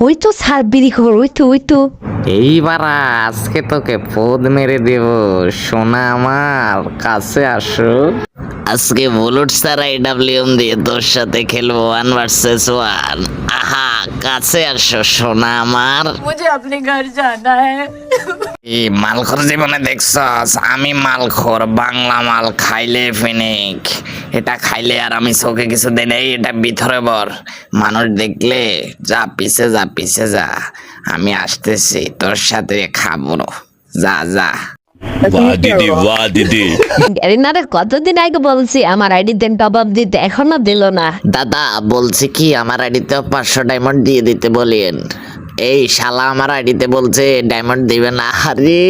ওই তো সার বিড়ি খবর, ওই তো এইবার আজকে তোকে পদ মেরে দেব সোনা, আমার কাছে আসো। আজকে বুলেট স্যার আইডাব্লিউএম দিয়ে তোর সাথে খেলবো 1 vs 1। আহা, কাছে আসো সোনা আমার। मुझे अपने घर जाना है। এই মালখোর জীবনে দেখছস, আমি মালখোর, বাংলা মাল খাইলে ফিনিক। এটা খাইলে আর আমি চোখে কিছু দেই নাই, এটা ভিতরে বর। মানুষ দেখলে যা পিছে যা, আমি আসতেছি তোর সাথে খাবো, যা যা। वाह दीदी वाह दीदी। গ্যারিনারে কতদিন আগে বলছি আমার আইডি দেন টপ আপ দিতে, এখনো দিল না। দাদা বলছি কি আমার আইডিতে 500 ডায়মন্ড দিয়ে দিতে বলেন। এই শালা আমার আইডিতে বলছে ডায়মন্ড দিবে না। আরে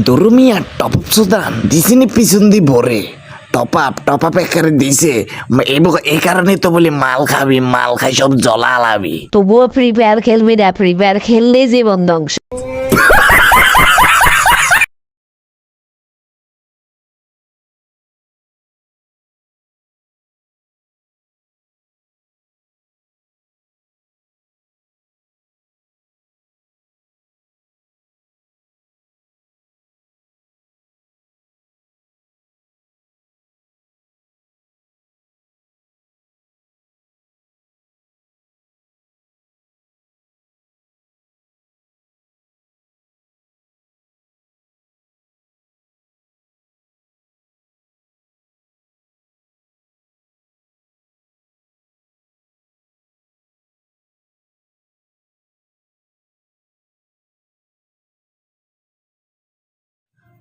দরুমিয়া টপ আপ সুদান দিছিনি পিছন দি ভরে টপ আপ একারে দিছে। এই কারণে তো বলি মাল খাবি, মাল খাই সব জ্বলা লাবি। তবুও ফ্রি ফায়ার খেলবি না, ফ্রি ফায়ার খেললেই জীবন ধ্বংস।